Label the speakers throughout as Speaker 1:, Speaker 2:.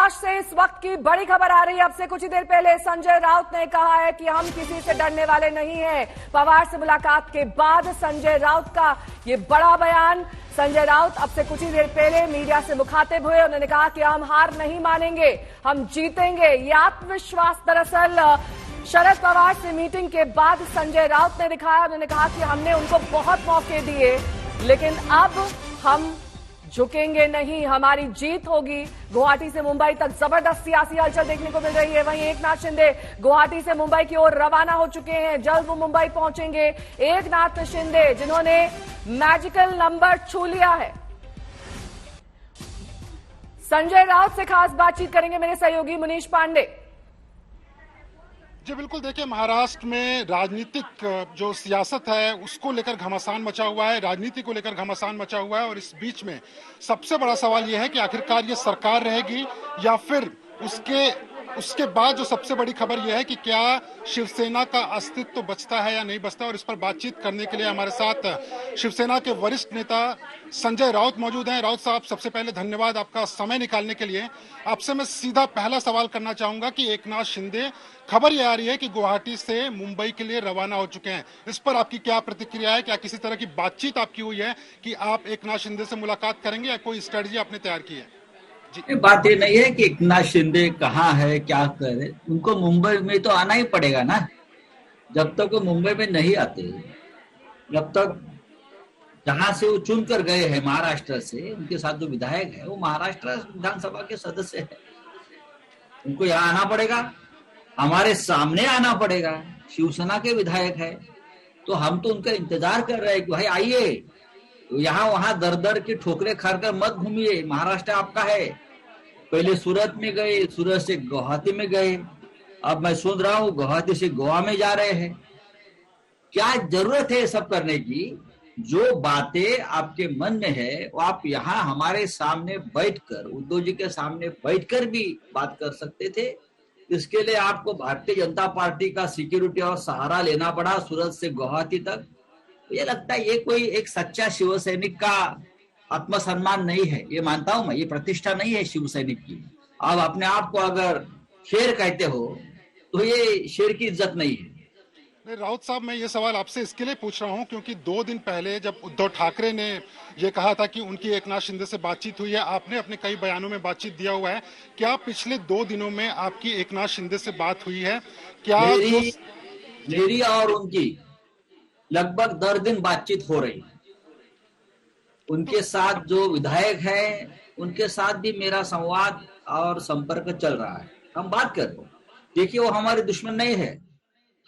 Speaker 1: महाराष्ट्र से इस वक्त की बड़ी खबर आ रही है। अब से कुछ ही देर पहले संजय राउत ने कहा है कि हम किसी से डरने वाले नहीं हैं। पवार से मुलाकात के बाद संजय राउत का ये बड़ा बयान। संजय राउत अब से कुछ ही देर पहले मीडिया से मुखातिब हुए। उन्होंने कहा कि हम हार नहीं मानेंगे, हम जीतेंगे। ये आत्मविश्वास दरअसल शरद पवार से मीटिंग के बाद संजय राउत ने दिखाया। उन्होंने कहा कि हमने उनको बहुत मौके दिए, लेकिन अब हम झुकेंगे नहीं, हमारी जीत होगी। गुवाहाटी से मुंबई तक जबरदस्त सियासी हलचल देखने को मिल रही है। वहीं एकनाथ शिंदे गुवाहाटी से मुंबई की ओर रवाना हो चुके हैं। जल्द वो मुंबई पहुंचेंगे। एकनाथ शिंदे जिन्होंने मैजिकल नंबर छू लिया है। संजय राउत से खास बातचीत करेंगे मेरे सहयोगी मुनीश पांडे।
Speaker 2: जी बिल्कुल, देखिए महाराष्ट्र में राजनीतिक जो सियासत है उसको लेकर घमासान मचा हुआ है, राजनीति को लेकर घमासान मचा हुआ है। और इस बीच में सबसे बड़ा सवाल यह है कि आखिरकार ये सरकार रहेगी या फिर उसके बाद जो सबसे बड़ी खबर यह है कि क्या शिवसेना का अस्तित्व तो बचता है या नहीं बचता। और इस पर बातचीत करने के लिए हमारे साथ शिवसेना के वरिष्ठ नेता संजय राउत मौजूद हैं। राउत साहब, सबसे पहले धन्यवाद आपका समय निकालने के लिए। आपसे मैं सीधा पहला सवाल करना चाहूंगा कि एकनाथ शिंदे, खबर यह आ रही है कि गुवाहाटी से मुंबई के लिए रवाना हो चुके हैं, इस पर आपकी क्या प्रतिक्रिया है? क्या किसी तरह की बातचीत आपकी हुई है कि आप एकनाथ शिंदे से मुलाकात करेंगे या कोई स्ट्रेटजी आपने तैयार की है?
Speaker 3: जी, बात ये नहीं है कि एकनाथ शिंदे कहाँ है, क्या करे, उनको मुंबई में तो आना ही पड़ेगा ना। जब तक वो मुंबई में नहीं आते, जब तक जहां से वो चुन कर गए हैं महाराष्ट्र से, उनके साथ जो विधायक है वो महाराष्ट्र विधानसभा के सदस्य है, उनको यहाँ आना पड़ेगा, हमारे सामने आना पड़ेगा। शिवसेना के विधायक है तो हम तो उनका इंतजार कर रहे हैं कि भाई आइए, यहाँ वहां दर दर की ठोकरें खाकर मत घूमिए, महाराष्ट्र आपका है। पहले सूरत में गए, सूरत से गुवाहाटी में गए, अब मैं सुन रहा हूँ गुवाहाटी से गोवा में जा रहे हैं। क्या जरूरत है सब करने की? जो बातें आपके मन में है वो आप यहाँ हमारे सामने बैठकर, उद्धव जी के सामने बैठकर भी बात कर सकते थे। इसके लिए आपको भारतीय जनता पार्टी का सिक्योरिटी और सहारा लेना पड़ा सूरत से गुवाहाटी तक। ये लगता है ये कोई एक सच्चा शिव सैनिक का आत्मसम्मान नहीं है, ये मानता हूं मैं, ये प्रतिष्ठा नहीं है शिव सैनिक की। आप अपने आप को अगर शेर कहते हो तो ये शेर की इज्जत नहीं है।
Speaker 2: राउत साहब, मैं ये सवाल आपसे इसके लिए पूछ रहा हूं क्योंकि 2 दिन पहले जब उद्धव ठाकरे ने ये कहा था कि उनकी एकनाथ शिंदे से बातचीत हुई है, आपने अपने कई बयानों में बातचीत दिया हुआ है। क्या पिछले 2 दिनों में आपकी एकनाथ शिंदे से बात हुई है? क्या
Speaker 3: मेरी और उनकी लगभग 10 दिन बातचीत हो रही। उनके साथ जो विधायक है उनके साथ भी मेरा संवाद और संपर्क चल रहा है, हम बात कर रहे हैं। देखिए, वो हमारे दुश्मन नहीं है,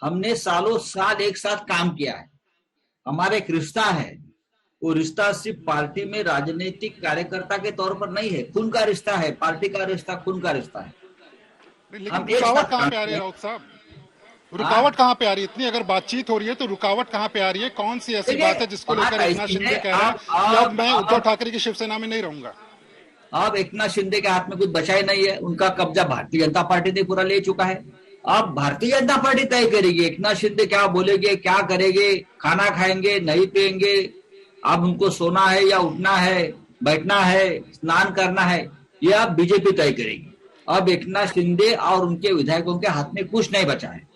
Speaker 3: हमने सालों साल एक साथ काम किया है, हमारा एक रिश्ता है। वो रिश्ता सिर्फ पार्टी में राजनीतिक कार्यकर्ता के तौर पर नहीं है, खून का रिश्ता है, पार्टी का रिश्ता खून का रिश्ता है।
Speaker 2: लेकिन रुकावट कहाँ पे आ रही है राउत साहब? रुकावट कहाँ पे आ रही है? इतनी अगर बातचीत हो रही है तो रुकावट कहाँ पे आ रही है? कौन सी ऐसी बात है जिसको लेकर एकनाथ शिंदे कह रहे हैं कि अब मैं उद्धव ठाकरे की शिवसेना में नहीं रहूंगा?
Speaker 3: अब एकनाथ शिंदे के हाथ में कुछ बचा ही नहीं है, उनका कब्जा भारतीय जनता पार्टी ने पूरा ले चुका है। अब भारतीय जनता पार्टी तय करेगी एकनाथ शिंदे क्या बोलेंगे, क्या करेंगे, खाना खाएंगे नहीं पिएंगे, अब उनको सोना है या उठना है, बैठना है, स्नान करना है, ये अब बीजेपी तय करेगी। अब एकनाथ शिंदे और उनके विधायकों के हाथ में कुछ नहीं बचा है।